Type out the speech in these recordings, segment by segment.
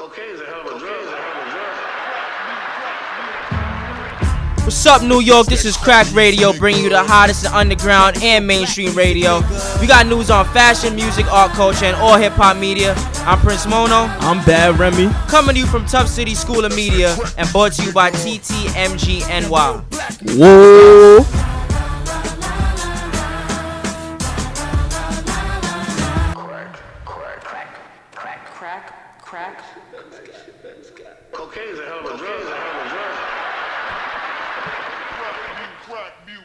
Cocaine is a hell of a drug. What's up, New York? This is Crack Radio, bringing you the hottest in underground and mainstream radio. We got news on fashion, music, art, culture, and all hip-hop media. I'm Prince Mono. I'm Bad Remy. Coming to you from Tuff City School of Media and brought to you by TTMGNY. Whoa. Crack. Cocaine is a hell of a drug.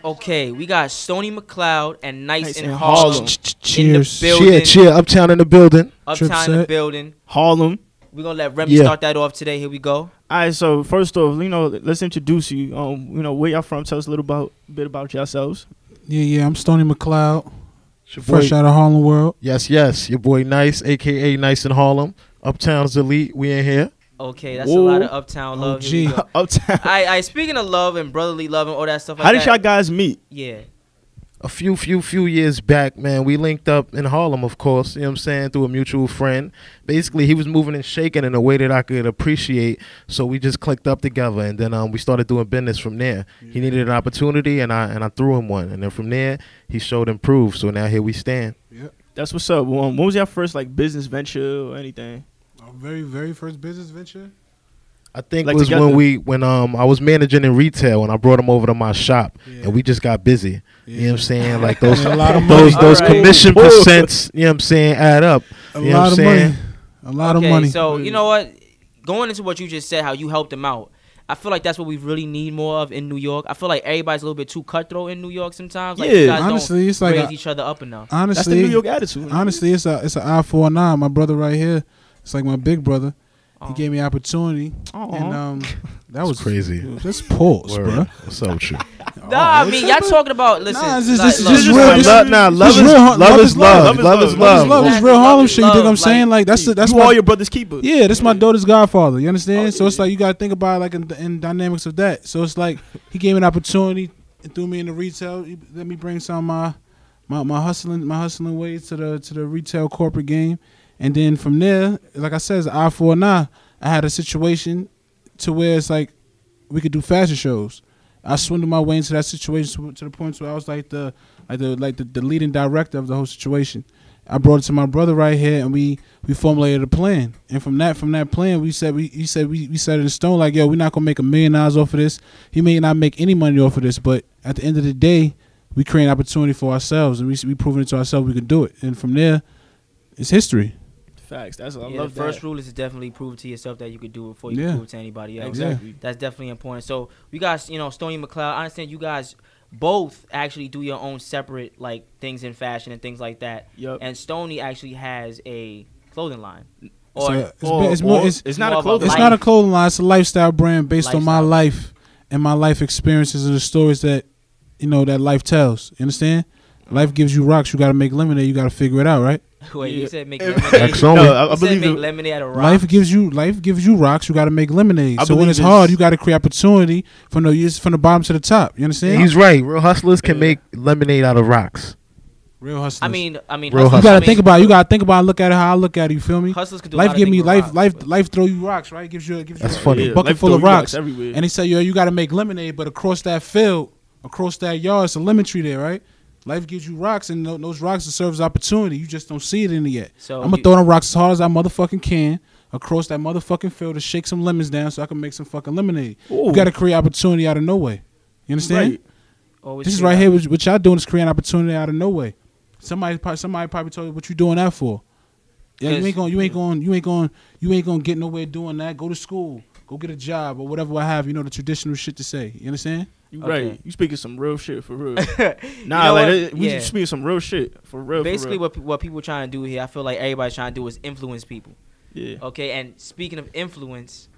Okay, we got Stonie McCloud and NiceInHarlem Harlem. in the building. Cheer. Uptown in the building. Uptown in the building. Harlem. We're gonna let Remy start that off today. Here we go. All right, so first off, let's introduce you. Where y'all from? Tell us a little bit about yourselves. Yeah, I'm Stonie McCloud. Fresh out of Harlem World. Yes. Your boy Nice, a.k.a. NiceInHarlem. Uptown's elite. We in here. Okay, that's a lot of uptown love. Gee. Uptown. I speaking of love and brotherly love and all that stuff like How that. did y'all guys meet? Yeah. A few years back, man, we linked up in Harlem, of course, you know what I'm saying, through a mutual friend. Basically, he was moving and shaking in a way that I could appreciate, so we just clicked up together, and then we started doing business from there. He needed an opportunity, and I threw him one, and then from there, he showed and proved, so now here we stand. Yep. That's what's up. When was your first business venture or anything? Our very first business venture. I think it was when I was managing in retail and I brought him over to my shop and we just got busy. You know what I'm saying? Like those commission percents, you know what I'm saying, add up. A lot of money. A lot of money. So, you know what? Going into what you just said, how you helped him out, I feel like that's what we really need more of in New York. I feel like everybody's a little bit too cutthroat in New York sometimes. Like, you guys honestly, it's like raise each other up enough. Honestly, that's the New York attitude. Honestly, it's an eye for an eye. My brother right here, it's like my big brother. He gave me an opportunity, and that was crazy. Just pause, bro. What's up with you? Nah, I mean, y'all talking about, listen. Nah, Love is love. Love is love. Love is real Harlem shit. You think I'm saying? Like that's all your brother's keeper. Yeah, that's my daughter's godfather. You understand? So it's like you gotta think about it like in dynamics of that. So it's like he gave me an opportunity and threw me into retail. He let me bring some of my hustling ways to the retail corporate game. And then from there, like I said, it's an eye for an eye. I had a situation to where it's like we could do fashion shows. I swindled my way into that situation to the point where I was like the leading director of the whole situation. I brought it to my brother right here, and we formulated a plan. And from that plan, we set it in stone. Like, yo, we're not gonna make $1 million off of this. He may not make any money off of this, but at the end of the day, we create an opportunity for ourselves, and we proving it to ourselves we can do it. And from there, it's history. Facts. I love the first rule is to definitely prove to yourself that you could do it before you prove it to anybody else. Exactly. That's definitely important. So you guys, Stonie McCloud, I understand you guys both actually do your own separate things in fashion and things like that. Yep. And Stonie actually has a clothing line. It's not a clothing line. It's not a clothing line. It's a lifestyle brand based on my life and my life experiences and the stories that that life tells. You understand? Life gives you rocks. You got to make lemonade. You got to figure it out, right? Wait, you said make lemonade. I believe make lemonade out of rocks. Life gives you rocks. You got to make lemonade. So when it's hard, you got to create opportunity from the bottom to the top. You understand? He's right. Real hustlers can make lemonade out of rocks. Real hustlers. I mean, you got to think about it. You got to think about it and look at it how I look at it. You feel me? Hustlers could do life give me life throw you rocks, right? Gives you a bucket full of rocks everywhere. And he said, yo, you got to make lemonade, but across that field, across that yard, it's a lemon tree there, right? Life gives you rocks, and those rocks serve as opportunity. You just don't see it in it yet. So I'm going to throw them rocks as hard as I motherfucking can across that motherfucking field to shake some lemons down so I can make some fucking lemonade. Ooh. You got to create opportunity out of no way. You understand? Right. This is right here. What y'all doing is creating opportunity out of no way. Somebody probably told you what you doing that for. Yeah, you ain't gonna get nowhere doing that. Go to school. Go get a job or whatever I have. The traditional shit to say. You understand? Right, you speaking some real shit for real. We speaking some real shit for real. Basically, what people trying to do here, I feel like everybody's trying to do is influence people. Yeah. Okay, and speaking of influence,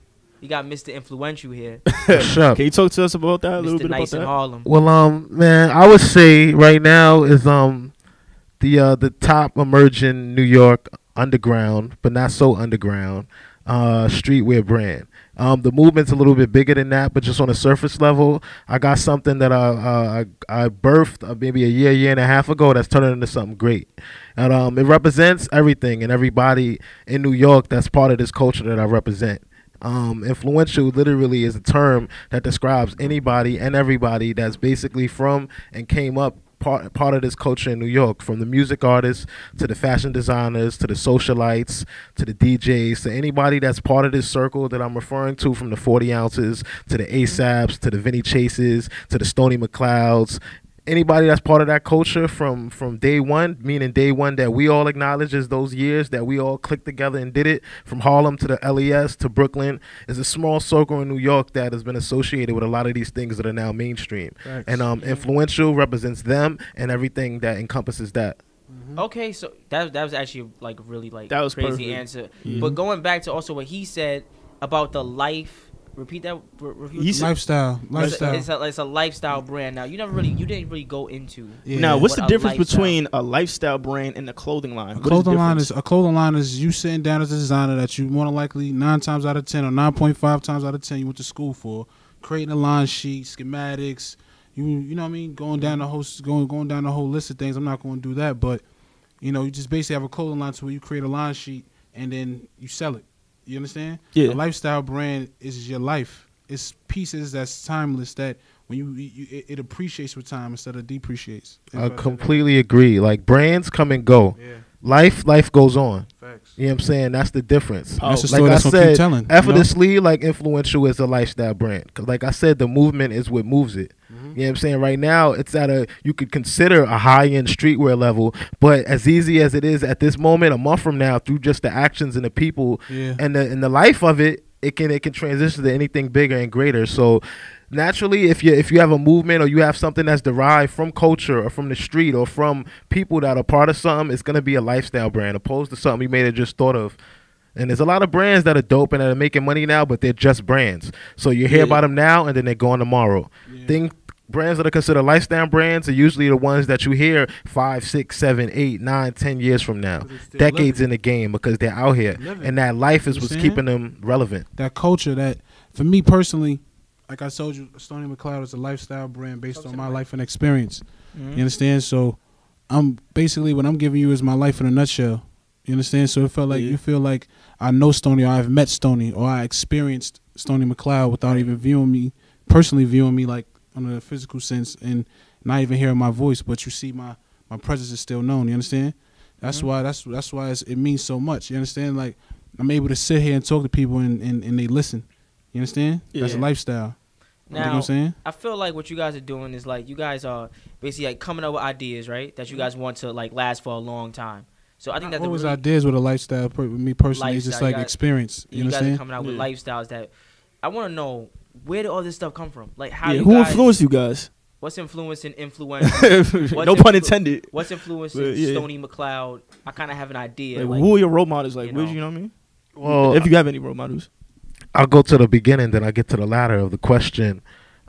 you got Mr. Influential here. Can you talk to us about that? A little bit Nice about that? Harlem. Well, man, I would say right now is the top emerging New York underground, but not so underground. streetwear brand. The movement's a little bit bigger than that, but just on a surface level, I got something that I birthed maybe a year and a half ago that's turning into something great. And it represents everything and everybody in New York that's part of this culture that I represent. Influential literally is a term that describes anybody and everybody that's basically from and came up part of this culture in New York, from the music artists to the fashion designers to the socialites to the DJs to anybody that's part of this circle that I'm referring to, from the 40 ounces to the ASAPs to the Vinny Chases to the Stonie McClouds. Anybody that's part of that culture from day one, meaning day one that we all acknowledge as those years that we all clicked together and did it, from Harlem to the LES to Brooklyn, is a small circle in New York that has been associated with a lot of these things that are now mainstream. Thanks. And influential represents them and everything that encompasses that. Okay, so that was actually like really like that was crazy perfect answer. But going back to also what he said about the life. Repeat that. Lifestyle. It's a lifestyle brand. Now you didn't really go into. Yeah. Now, what's the difference between a lifestyle brand and a clothing line? A clothing line is you sitting down as a designer that you more than likely 9 times out of 10 or 9.5 times out of 10 you went to school for, creating a line sheet, schematics. You know what I mean? Going down the whole list of things. I'm not going to do that, but you just basically have a clothing line to where you create a line sheet and then you sell it. You understand? Yeah. A lifestyle brand is your life. It's pieces that's timeless that when it appreciates with time instead of depreciates. I completely agree. Like, brands come and go. Yeah. Life goes on. Facts. You know what I'm saying? That's the difference. That's the story that's gonna keep telling. Effortlessly, like, influential is a lifestyle brand. Because like I said, the movement is what moves it. You know what I'm saying? Right now, it's you could consider a high-end streetwear level, but as easy as it is at this moment, a month from now, through just the actions and the people and the life of it, it can transition to anything bigger and greater. So naturally, if you have a movement or you have something that's derived from culture or from the street or from people that are part of something, it's going to be a lifestyle brand opposed to something you may have just thought of. And there's a lot of brands that are dope and that are making money now, but they're just brands. So you hear about them now and then they're gone tomorrow. Brands that are considered lifestyle brands are usually the ones that you hear 5, 6, 7, 8, 9, 10 years from now, decades in the game, because they're out here, and that life is what's keeping them relevant. That culture, that for me personally, like I told you, Stonie McCloud is a lifestyle brand based on my life and experience. You understand? So I'm basically what I'm giving you is my life in a nutshell. You understand? So it felt like you feel like I know Stonie, or I've met Stonie, or I experienced Stonie McCloud without even personally viewing me like on a physical sense and not even hearing my voice, but you see my presence is still known. You understand? That's why it means so much. You understand? Like, I'm able to sit here and talk to people and they listen. You understand? That's a lifestyle. Now, you know what I'm saying? I feel like what you guys are doing is like you guys are basically like coming up with ideas, right? That you guys want to like last for a long time. So I think that always ideas with a lifestyle. With me personally, it's just like experience. You understand? You guys are coming out with lifestyles that I want to know, where did all this stuff come from? Like, how who influenced you guys? What's influencing influential? No pun intended. What's influencing Stonie McCloud? I kind of have an idea. Like, who are your role models? Like, you know what I mean? Well, if you have any role models. I'll go to the beginning, then I get to the latter of the question.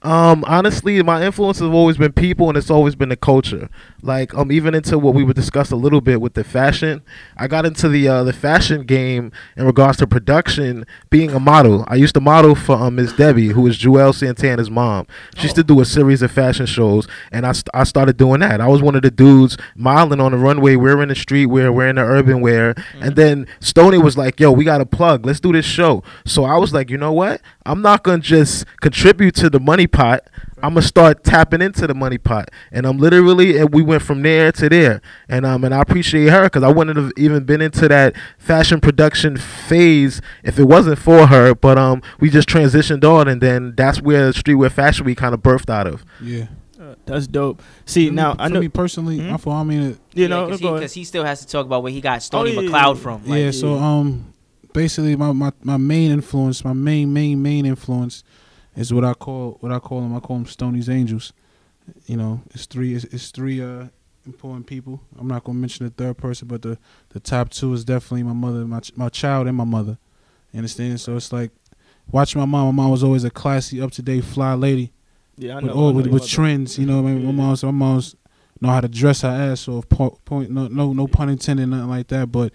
Honestly, my influence has always been people, and it's always been the culture. Like, even into what we would discuss a little bit with the fashion. I got into the fashion game in regards to production, being a model. I used to model for Miss Debbie, who is Joelle Santana's mom. She used to do a series of fashion shows, and I started doing that. I was one of the dudes modeling on the runway. We're in the streetwear, we're in the urban wear, and then Stonie was like, "Yo, we got a plug. Let's do this show." So I was like, you know what? I'm not gonna just contribute to the money pot. I'm gonna start tapping into the money pot, and I'm literally, and we went from there to there, and I appreciate her because I wouldn't have even been into that fashion production phase if it wasn't for her. But we just transitioned on, and then that's where Streetwear Fashion Week kind of birthed out of. Yeah. That's dope. See, now I know me personally, because he still has to talk about where he got Stonie McCloud from. Like, so basically my main influence, my main influence is what I call them. I call them Stonie's Angels. You know, it's three important people. I'm not gonna mention the third person, but the top two is definitely my mother, my child, and my mother. You understand? So it's like watching my mom. My mom was always a classy, up to date, fly lady. Yeah, I know. With trends, you know. I mean, my mom's know how to dress her ass off. No pun intended, nothing like that. But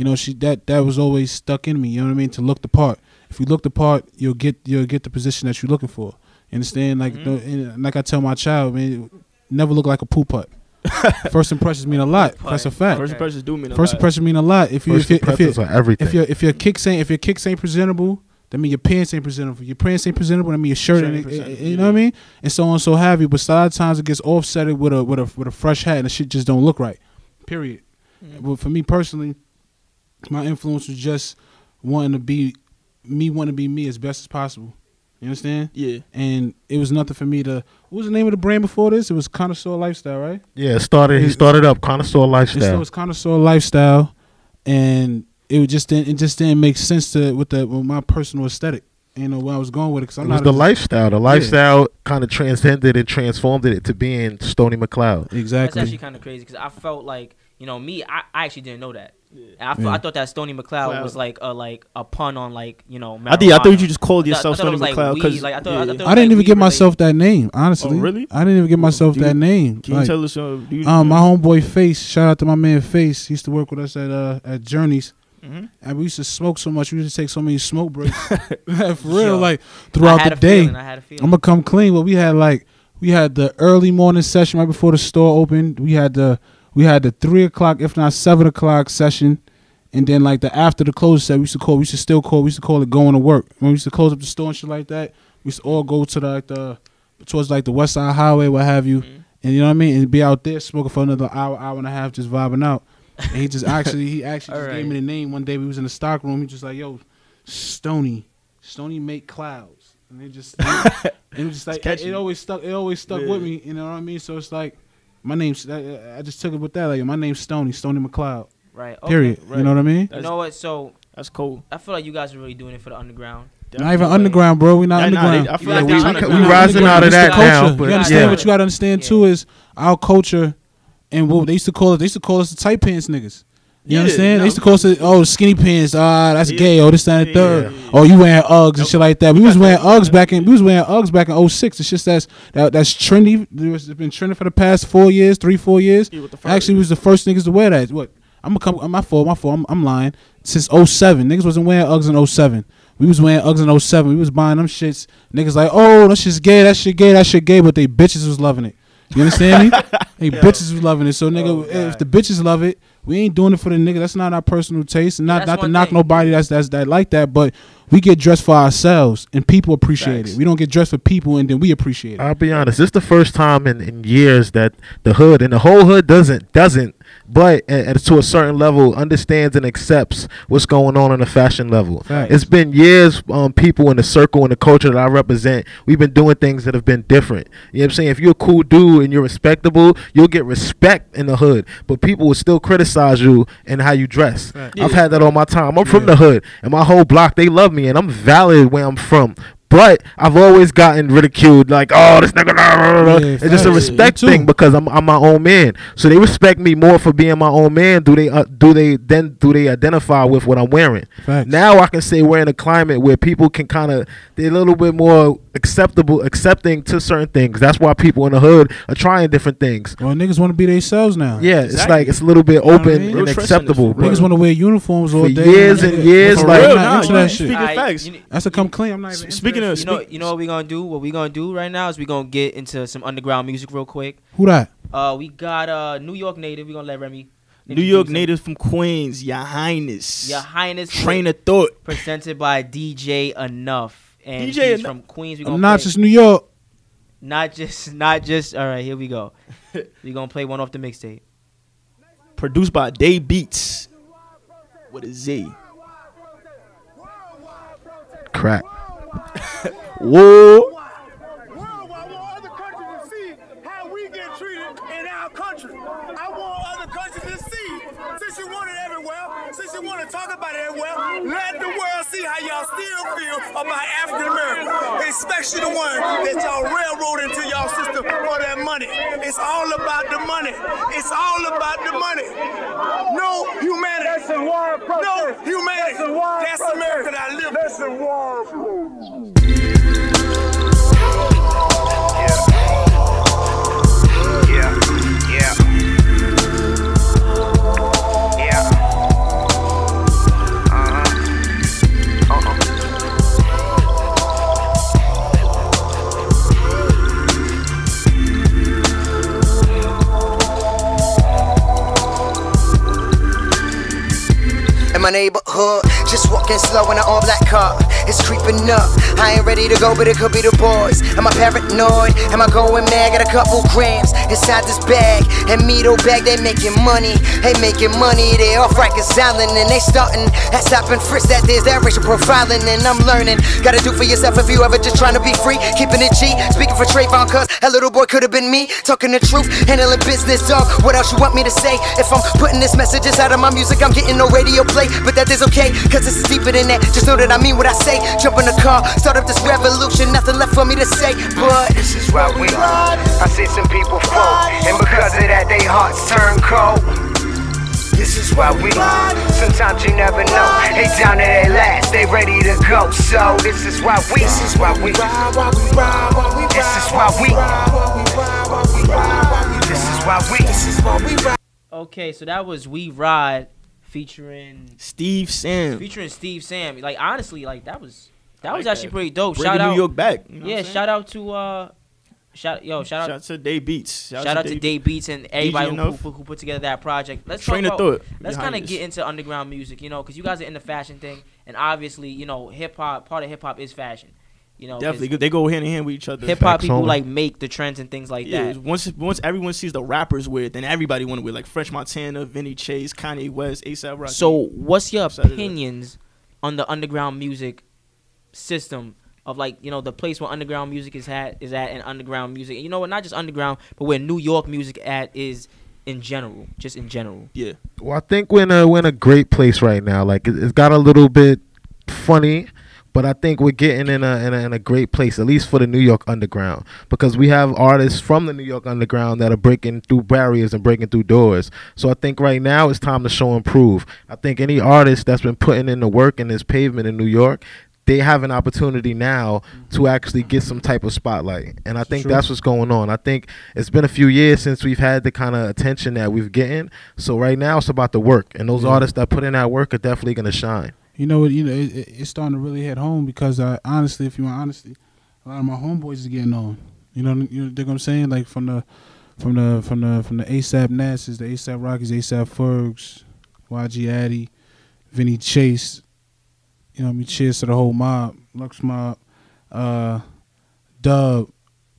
You know, that was always stuck in me. You know what I mean? To look the part. If you look the part, you'll get the position that you're looking for. You understand? Like like I tell my child, man, never look like a poo putt. First impressions mean a lot. That's a fact. First impressions do mean a lot. First impressions mean a lot. If your kicks ain't presentable, that mean your pants ain't presentable. Your pants ain't presentable, that mean your shirt ain't. You know what I mean? And so on, so have you. But a lot of times it gets offsetted with a fresh hat, and the shit just don't look right. Period. But for me personally, my influence was just wanting to be me as best as possible. You understand? Yeah. And it was nothing for me to. What was the name of the brand before this? It was Connoisseur Lifestyle, right? Yeah, he started up Connoisseur Lifestyle. It was Connoisseur Lifestyle, and it just didn't make sense with my personal aesthetic. You know where I was going with it, because I'm not the lifestyle. The lifestyle kind of transcended and transformed it to being Stonie McCloud. That's Exactly. actually kind of crazy, because I felt like, you know, me, I actually didn't know that. Yeah. I thought that Stonie McCloud was like a pun on, like, you know, marijuana. I thought you just called yourself Stonie McCloud because I didn't even give myself that name, honestly. Oh, really? I didn't even give myself that name. Can you tell us? My homeboy Face, shout out to my man Face. He used to work with us at Journeys. And we used to smoke so much. We used to take so many smoke breaks. For real, like throughout the day. I'm gonna come clean. But we had the early morning session right before the store opened. We had the 3 o'clock, if not 7 o'clock session, and then like the after the close set, we used to call it going to work. When we used to close up the store and shit like that, we used to all go to towards like the West Side Highway, what have you, and you know what I mean, and be out there smoking for another hour and a half, just vibing out. And he actually just gave me the name one day. We was in the stock room. He just like, yo, Stonie McCloud. And it was just like it always stuck with me. You know what I mean? So it's like my name's I just took it with that. Like my name's Stonie McCloud. Right. Okay. Period. Right. You know what I mean? You know what? So that's cool. I feel like you guys are really doing it for the underground. Not even underground, bro. We not underground. I feel like we rising out of that now. But you understand what you gotta understand too is our culture. And what they used to call us the tight pants niggas. You understand? They used to call us skinny pants. That's gay. Oh, this, that, and third. Oh, you wearing Uggs and shit like that. We was wearing Uggs back in 06. It's just that's trendy. It's been trending for the past 4 years, 3-4 years. Actually, we was the first niggas to wear that. What? My fault. I'm lying. Since 07, niggas wasn't wearing Uggs in 07. We was wearing Uggs in 07. We was buying them shits. Niggas like, oh, that shit's gay. That shit gay. But they bitches was loving it. You understand me? Hey, bitches was loving it. So, nigga, if the bitches love it, we ain't doing it for the nigga. That's not our personal taste. And not to knock nobody that's that like that, but we get dressed for ourselves, and people appreciate it. We don't get dressed for people, and then we appreciate it. I'll be honest. This is the first time in years that the hood, and the whole hood doesn't, but to a certain level, understands and accepts what's going on the fashion level. Facts. It's been years, people in the circle and the culture that I represent, we've been doing things that have been different. You know what I'm saying? If you're a cool dude and you're respectable, you'll get respect in the hood, but people will still criticize you and how you dress. Right. I've had that all my time. I'm from the hood, and my whole block, they love me, and I'm valid where I'm from. But I've always gotten ridiculed, like, oh, this nigga. It's just a respect thing because I'm my own man. So they respect me more for being my own man. Do they identify with what I'm wearing? Facts. Now I can say we're in a climate where people can they're a little bit more accepting to certain things. That's why people in the hood are trying different things. Well, niggas want to be themselves now. Yeah, exactly. It's like it's a little bit open and acceptable. Niggas want to wear uniforms all day. For years and years, like speaking facts. That's a come clean. I'm not even speaking. You know what we gonna do? What we gonna do right now is we gonna get into some underground music real quick. Who that? We got New York native. We gonna let Remy. New York native from Queens, Your Highness. Your Highness. Train of Thought. Presented by DJ Enough. And DJ he's from Queens. We gonna not just New York. Not just. All right, here we go. We gonna play one off the mixtape. Produced by Day Beats. With a Z. Crack. Whoa. Other countries to see how we get treated in our country. I want other countries to see. Since you want it everywhere, since you want to talk about it everywhere, let the world see how y'all still feel about African Americans, especially the one that y'all railroad into y'all system for that money. It's all about the money. It's all about the money. No humanity. No humanity. That's America that I live. That's the war. neighborhood. Just walking slow in an all black car. It's creeping up. I ain't ready to go, but it could be the boys. Am I paranoid? Am I going mad? Got a couple grams inside this bag. And Mito bag, they making money. They making money. They off reconciling and they starting at stopping frisk. That there's that racial profiling and I'm learning. Gotta do for yourself if you ever just trying to be free. Keeping it G. Speaking for Trayvon, cuz that little boy could have been me. Talking the truth, handling business, dog. What else you want me to say? If I'm putting this message inside of my music, I'm getting no radio play. But that is okay, cause it's deeper than that. Just know that I mean what I say. Jump in the car, start up this revolution. Nothing left for me to say, but this is why we ride. I see some people fall, and because of that, they hearts turn cold. This is why we ride. Sometimes you never know. They down to their last, they ready to go. So this is why we. This is why we ride. This is why we. This is why we. This is why we ride. Okay, so that was We Ride featuring Steve Sam. Like honestly, like that was actually pretty dope. Bringing Shout out New York back. You know yeah, shout out to shout out to Day Beats. Shout out to Day Beats and everybody who put together that project. Let's kind of get into underground music, you know, because you guys are in the fashion thing, and obviously, you know, hip hop. Part of hip hop is fashion. You know, definitely, they go hand in hand with each other. Hip hop people like make the trends and things like that. Once everyone sees the rappers wear it, then everybody want to wear, like French Montana, Vinny Chase, Kanye West, A$AP Rocky. So, what's your opinions on the underground music system of, like, you know, the place where underground music is at and underground music, you know, not just underground, but where New York music is in general, just in general. Yeah. Well, I think we're in a great place right now. Like it's got a little bit funny. But I think we're getting in a great place, at least for the New York underground, because we have artists from the New York underground that are breaking through barriers and breaking through doors. So I think right now it's time to show and prove. I think any artist that's been putting in the work in this pavement in New York, they have an opportunity now to actually get some type of spotlight. And I think that's what's going on. I think it's been a few years since we've had the kind of attention that we've getting. So right now it's about the work, and those artists that put in that work are definitely going to shine. You know what? It's starting to really hit home because honestly, if you want honesty, a lot of my homeboys is getting on. You know what I'm saying? Like from the A$AP Nasses, the A$AP Rockies, A$AP Fergs, YG Addy, Vinny Chase. You know what I mean? Cheers to the whole mob, Lux Mob, Dub,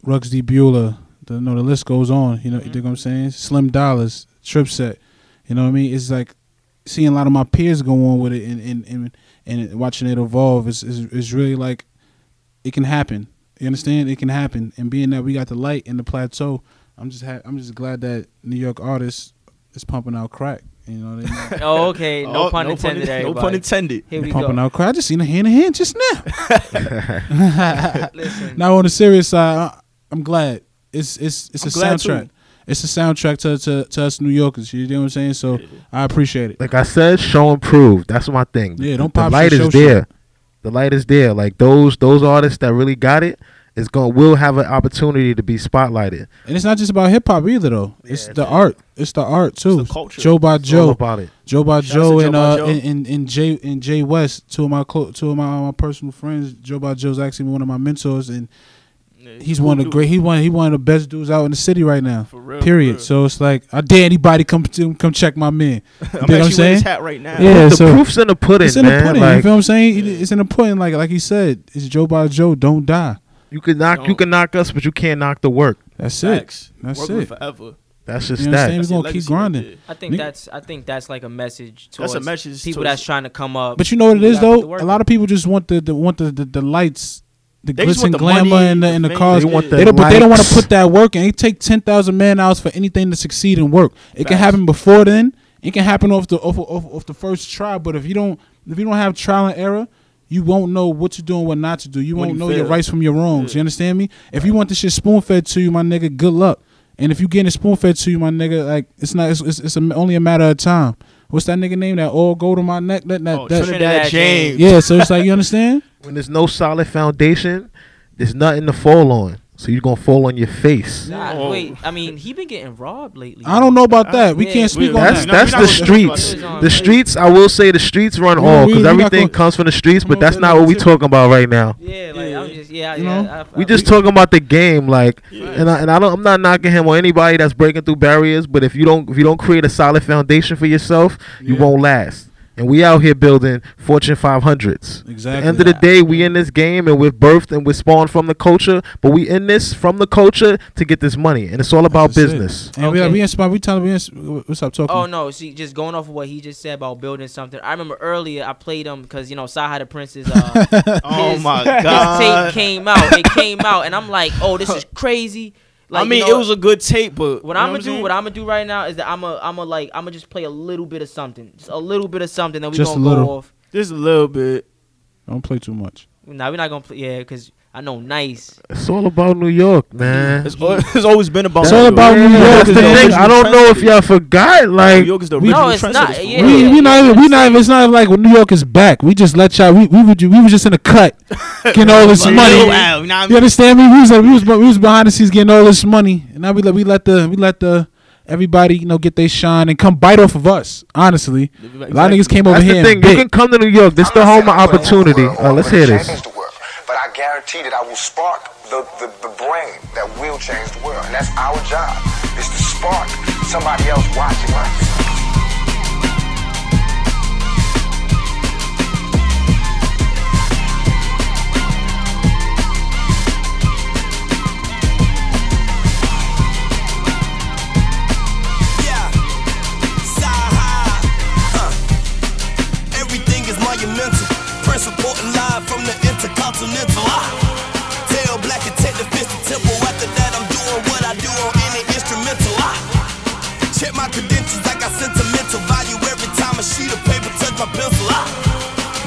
Rux D. Bueller. The list goes on. You know what I'm saying? Slim Dollars, Trip Set. You know what I mean? It's like seeing a lot of my peers go on with it and watching it evolve is really like it can happen. You understand? It can happen. And being that we got the light in the plateau, I'm just glad that New York artists is pumping out crack. You know what I mean? Oh, okay. No pun intended. No pun intended. Here we pumping go. out crack. I just seen a hand in hand just now. Listen. Now on the serious side, I'm glad. It's a soundtrack. Too. It's a soundtrack to us New Yorkers. You know what I'm saying? So I appreciate it. Like I said, show and prove. That's my thing. Yeah, don't the pop light shit, is there. The light is there. Like those artists that really got it will have an opportunity to be spotlighted. And it's not just about hip hop either, though. It's the art. It's the art too. It's the culture. Joe by Joe. All about it. Joe by Shout Joe out to Joe by Joe. and Jay West, two of my personal friends. Joe by Joe's actually one of my mentors, and he's one of the great. He one of the best dudes out in the city right now. For real. Period. For real. So it's like I dare anybody come check my man. I'm you know actually what I'm wearing saying? his hat right now. Yeah, The so proof's in the pudding, it's in man. the pudding. Like, you feel what I'm saying? It's in the pudding. Like he said, it's Joe by Joe. Don't die. you can knock us, but you can't knock the work. That's Facts. it. That's Working it. forever. That's just You understand? that. We're gonna your keep legacy right grinding. there. I think that's like a message That's towards a message people towards- that's trying to come up. But you know what it You is gotta put the though. work A lot in. of people just want the lights, the They just glitz want and the glamour money, in the the cars. fame. They want the But they don't want to likes. put that work in. They take 10,000 man hours for anything to succeed and work. It can Facts. happen before then. It can happen off the first try. But if you don't have trial and error, you won't know what to do and what not to do. You When won't you know your fail. rights from your wrongs. Yeah. You understand me? If you want this shit spoon fed to you, my nigga, good luck. And if you getting it spoon fed to you, my nigga, like it's only a matter of time. What's that nigga name? That all go to my neck. That Trinidad James. yeah. So it's like, you understand? When there's no solid foundation, there's nothing to fall on. So you're gonna fall on your face. Nah, Oh. wait, I mean, he been getting robbed lately. I don't know about that. We Yeah, can't speak on That's that. that's we're the not gonna talk streets. about The that. streets. I will say the streets run We- all we because not everything gonna- comes from the streets. But Come on, that's say not that what we too. talking about right now. Yeah, like I'm just You know? We just talking about the game, like, and I'm not knocking him or anybody that's breaking through barriers. But if you don't create a solid foundation for yourself, you Yeah. won't last. and we out here building Fortune 500s. Exactly. At the end of the day, we in this game, and we're birthed and we're spawned from the culture, but we in this from the culture to get this money, and it's all about business. And we inspired. We telling what's up, talking. Oh no, see, just going off of what he just said about building something. I remember earlier I played him because Saha the Prince's Oh my God. his tape came out. It came out, and I'm like, oh, this is crazy. Like, I mean, it was a good tape, but what I'm gonna do right now is that I'm gonna just play a little bit of something, just a little bit of something. Then we gonna go off. Just a little bit. Don't play too much. Nah, we're not gonna play. Yeah, because I know Nice. It's all about New York, man. It's always been about. It's all about New York. That's the thing. I don't know if y'all forgot. Like, New York is the No, original it's trendsetter not. for Yeah, real. We not even. It's not like when New York is back. We just let y'all. We were just in the cut, getting all this money. You understand me? We was behind the scenes getting all this money, and now we let the everybody get their shine and come bite off of us. Honestly, a lot of niggas came over that's here. the thing. You can come to New York. This the home of opportunity. Let's hear this. But I guarantee that I will spark the brain that will change the world. And that's our job, is to spark somebody else watching us. Everything is monumental. Prince reporting live from the Intercontinental. Tell Black and take the fist to temple. After that, I'm doing what I do on any instrumental. Check my credentials, I got sentimental value every time a sheet of paper touch my pencil.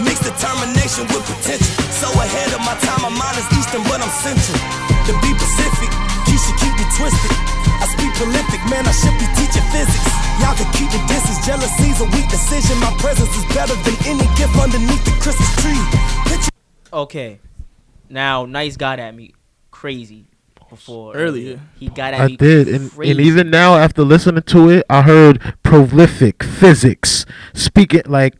Mix determination with potential. So ahead of my time, my mind is Eastern, but I'm Central. To be Pacific, you should keep me twisted. I speak prolific, man, I should be teaching physics. Y'all can keep the distance, jealousy's a weak decision. My presence is better than any gift underneath the Christmas tree. Okay, now Nice got at me crazy before Earlier. He got at I me. did, and crazy. even now after listening to it, I heard prolific physics speaking like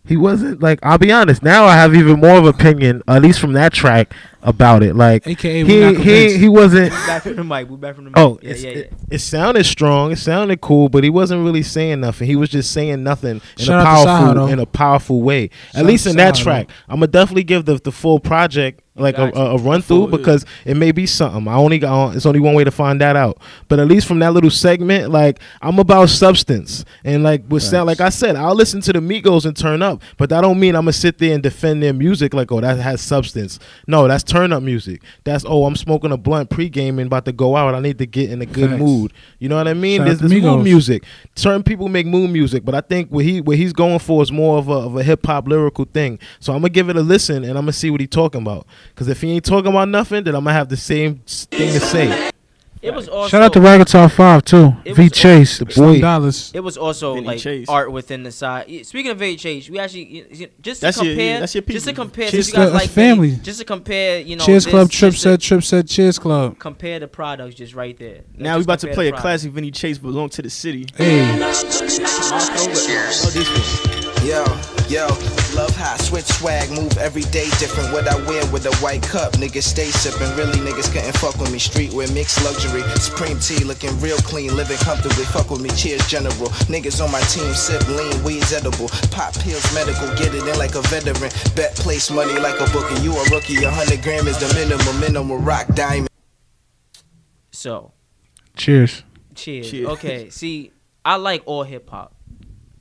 he wasn't like. I'll be honest. Now I have even more of an opinion, at least from that track, about it. Like AKA we not convinced. he wasn't. Back from the mic. We back from the mic. Oh, yeah. It sounded strong. It sounded cool, but he wasn't really saying nothing. He was just saying nothing in Shout out to a powerful way. Shout At least out in to that Saha, track, I'm gonna definitely give the full project like a run through because it may be something. It's only one way to find that out. But at least from that little segment, like I'm about substance and like with sound. Like I said, I'll listen to the Migos and turn up, but that don't mean I'm gonna sit there and defend their music like, oh, that has substance. No, that's turn up music. That's I'm smoking a blunt pre-gaming, about to go out. I need to get in a good mood. You know what I mean? There's mood music. Certain people make mood music, but I think what he's going for is more of a hip hop lyrical thing. So I'm gonna give it a listen and I'm gonna see what he's talking about. Because if he ain't talking about nothing, then I'm gonna have the same thing to say. It was also Shout out to Ragatar 5 too. V Chase, the boy. It was also Vinny like Chase. art within the side. Speaking of VHH, we actually just to That's your compare. people. Just to compare. Cheers Since you guys Club, like family. Vinny, just to compare. Cheers Club. Trip said Cheers Club. Compare the products just right there. Now we about to play a classic Vinny Chase, Belong to the City. Hey. Yo, love how I switch swag, move every day different. What I wear with a white cup, niggas stay sipping. Really, niggas couldn't fuck with me. Streetwear, mixed luxury, Supreme Tea, looking real clean, living comfortably. Fuck with me, cheers, general. Niggas on my team sip lean, weeds edible. Pop pills, medical, get it in like a veteran. Bet place money like a bookie. You a rookie, 100 gram is the minimum rock diamond. So, cheers. Okay, see, I like all hip hop.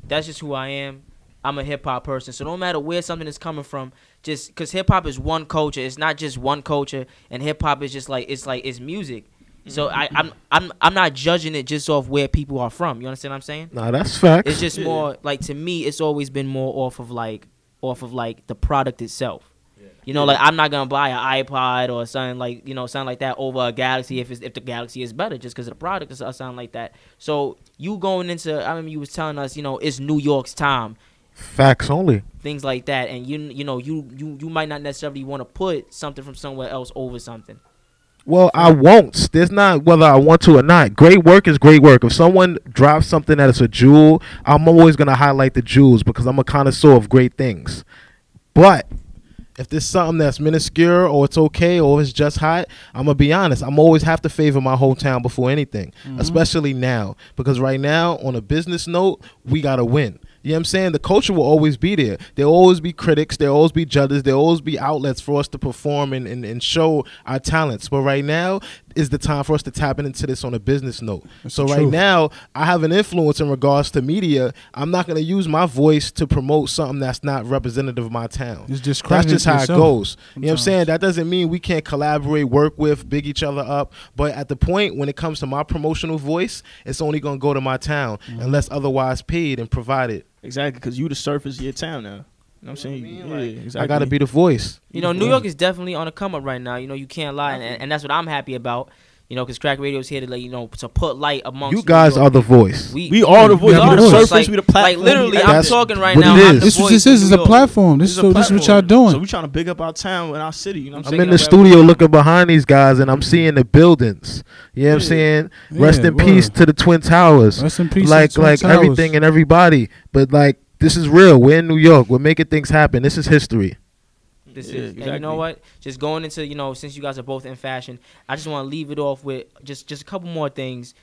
That's just who I am. I'm a hip hop person, so no matter where something is coming from, just because hip hop is one culture, it's not just one culture, and hip hop is just it's music. So I'm not judging it just off where people are from. You understand what I'm saying? Nah, that's facts. It's just more like, to me, it's always been more off of the product itself. You know, like I'm not gonna buy an iPod or something like that over a Galaxy if the Galaxy is better just because of the product or something like that. So you going into, I remember you was telling us, it's New York's time. Facts only. Things like that, and you might not necessarily want to put something from somewhere else over something. Well, I won't. There's not whether I want to or not. Great work is great work. If someone drops something that is a jewel, I'm always gonna highlight the jewels because I'm a connoisseur of great things. But if there's something that's minuscule or it's okay or it's just hot, I'm going to be honest. I'm always have to favor my hometown before anything, especially now. Because right now, on a business note, we got to win. You know what I'm saying? The culture will always be there. There'll always be critics. There'll always be judges. There'll always be outlets for us to perform and show our talents. But right now is the time for us to tap into this on a business note. So right now, I have an influence in regards to media. I'm not going to use my voice to promote something that's not representative of my town. It's just that's just how it goes. Sometimes. You know what I'm saying? That doesn't mean we can't collaborate, work with, big each other up. But at the point when it comes to my promotional voice, it's only going to go to my town unless otherwise paid and provided. Exactly, because you the surface of your town now. You know what I'm saying? Yeah, exactly. I got to be the voice. You know, New York is definitely on a come up right now. You know, you can't lie, and that's what I'm happy about. You know, because Crack Radio is here to let you know, to put light amongst you guys are the voice. We are the voice. We are the surface. We the platform. Like literally, I'm talking right now. This is a platform. This is what y'all doing. So we trying to big up our town and our city. You know what I'm saying? I'm in the studio looking behind these guys, and I'm seeing the buildings. You know what I'm saying? Rest in peace to the Twin Towers. Rest in peace. Like everything and everybody. But like, this is real. We're in New York. We're making things happen. This is history. This is, and you know what? Just going into, you know, since you guys are both in fashion, I just want to leave it off with just a couple more things.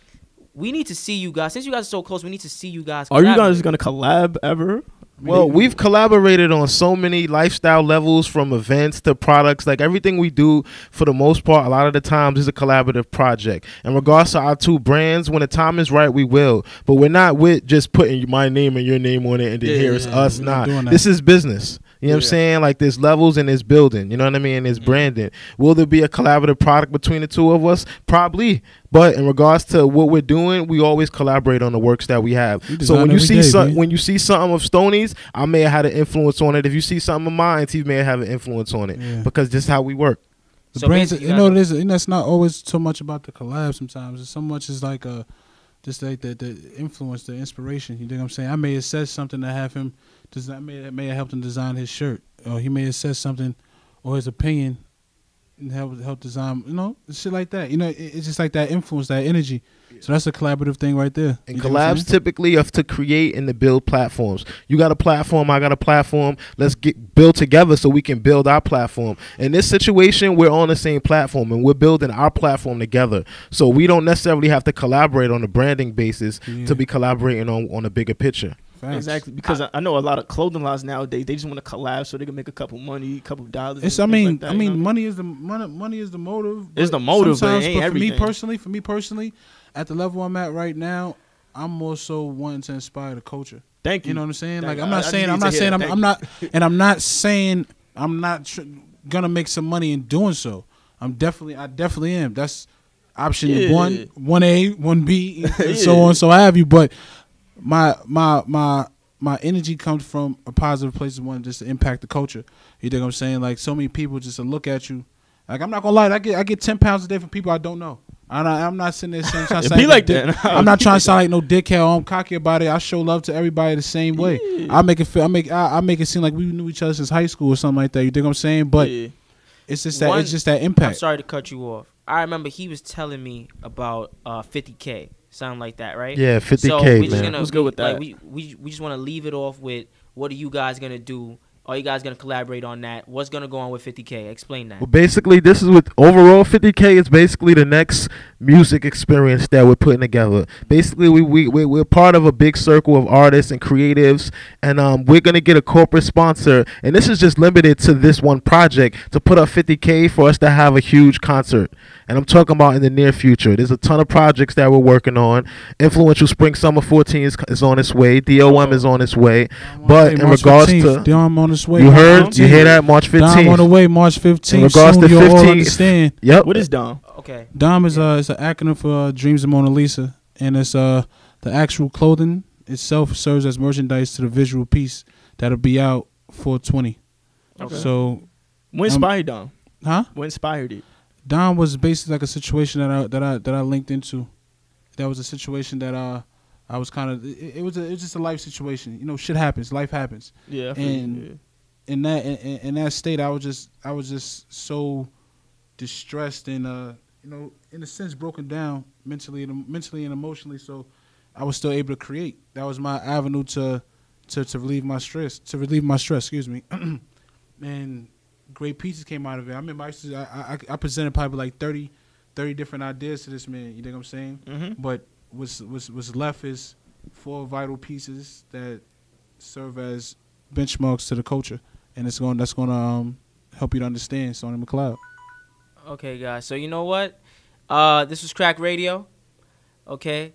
We need to see you guys. Since you guys are so close, we need to see you guys. Are you guys gonna collab ever? Well, we've collaborated on so many lifestyle levels, from events to products. Like everything we do, for the most part, a lot of the times is a collaborative project. In regards to our two brands, when the time is right, we will. But we're not with just putting my name and your name on it and then here it's us. Nah, this is business. You know what I'm saying? Like, there's levels and there's building. You know what I mean? And there's branding. Will there be a collaborative product between the two of us? Probably. But in regards to what we're doing, we always collaborate on the works that we have. So when you see something of Stonie's, I may have had an influence on it. If you see something of mine, he may have an influence on it, because this is how we work. The so brands, you know, it's not always so much about the collab. Sometimes it's so much as like just like the influence, the inspiration. You know what I'm saying? I may have said something to have him. That may have helped him design his shirt, or he may have said something, or his opinion, and help design. You know, shit like that. You know, it's just like that influence, that energy. So that's a collaborative thing right there. And collabs typically have to create and to build platforms. You got a platform, I got a platform. Let's build together so we can build our platform. In this situation, we're on the same platform and we're building our platform together. So we don't necessarily have to collaborate on a branding basis to be collaborating on a bigger picture. Exactly, because I know a lot of clothing lines nowadays, they just want to collab so they can make a couple money, a couple dollars. It's money is the motive. It's the motive, but it ain't everything. For me personally, at the level I'm at right now, I'm more so wanting to inspire the culture. Thank you. You know what I'm saying? Like I'm not saying I'm not gonna make some money in doing so. I definitely am. That's option 1A, 1B, and so on, so have you. But my energy comes from a positive place, one just to impact the culture. You think I'm saying? Like, so many people just to look at you. Like, I'm not gonna lie, I get 10 pounds a day from people I don't know. I'm not sitting there saying trying to sound like that. I'm not trying to sound like no dickhead. I'm cocky about it. I show love to everybody the same way. I make it seem like we knew each other since high school or something like that. You think I'm saying? But it's just that impact. I'm sorry to cut you off. I remember he was telling me about 50K. Sound like that, right? Yeah, 50K, man. Let's go with that. Like, we just want to leave it off with, what are you guys gonna do? Are you guys gonna collaborate on that? What's gonna go on with 50K? Explain that. Well, basically, this is with overall 50K is basically the next music experience that we're putting together. Basically, we're part of a big circle of artists and creatives, and we're gonna get a corporate sponsor. And this is just limited to this one project to put up 50K for us to have a huge concert. And I'm talking about in the near future. There's a ton of projects that we're working on. Influential Spring Summer 14 is on its way. DOM is on its way. But in regards 15th, to DOM on its way. You heard? You hear that? March 15th. DOM on the way, March 15th. In regards to 15th. Yep. What is DOM? Okay. DOM is it's an acronym for Dreams of Mona Lisa, and it's the actual clothing itself serves as merchandise to the visual piece that'll be out 4/20. Okay. So, what inspired DOM? Huh? What inspired it? DOM was basically like a situation that I linked into. That was a situation that I was kind of it was just a life situation. You know, shit happens, life happens. Yeah. And in that state, I was just so distressed and you know, in a sense broken down mentally and emotionally. So I was still able to create. That was my avenue to relieve my stress. Excuse me. And great pieces came out of it. I remember I presented probably like 30 different ideas to this man. You think I'm saying? Mm-hmm. But what's left is 4 vital pieces that serve as benchmarks to the culture, and that's gonna help you to understand Stonie McCloud. Okay, guys. So you know what? This was Crack Radio. Okay.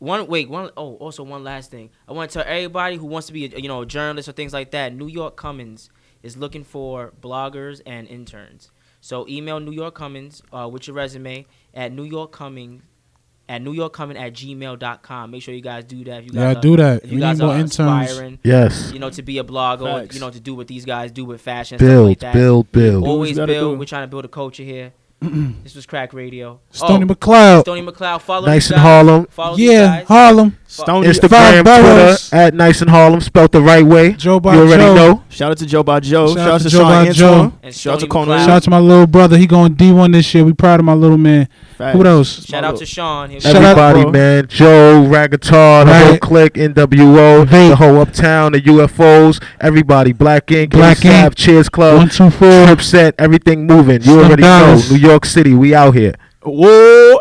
Also one last thing. I want to tell everybody who wants to be a journalist or things like that. New York Cummins is looking for bloggers and interns. So email New York Cummins with your resume at newyorkcummins@gmail.com. Make sure you guys do that. If you guys do that. If you guys are aspiring, yes, to be a blogger, Facts. or, to do what these guys do with fashion, and stuff like that. Build. Always Gotta build. do. We're trying to build a culture here. This was Crack Radio. Stonie McCloud. Stonie McCloud. Follow Nice these in guys. Harlem. Follow these Yeah, guys. Harlem. Stone Instagram, boroughs. Twitter at Nice in Harlem, spelled the right way. Joe by You already Joe. know. Shout out to Joe by Joe. Shout Shout out out to to Joe Sean by Joe. Antoine. And Shout out to Stonie Cornelius. McCloud. Shout out to my little brother. He going D1 this year. We proud of my little man. Facts. Who else? Shout out to Sean. Shout out, Everybody, bro. man. Joe, Ragatar, the whole Right. clique, NWO, Vape. the whole Uptown, the UFOs, everybody. Black Ink, Black Ink. Sav, Cheers Club, 124. Trip Set, everything moving. You Slim already know. Dallas. New York City, we out here. Whoa.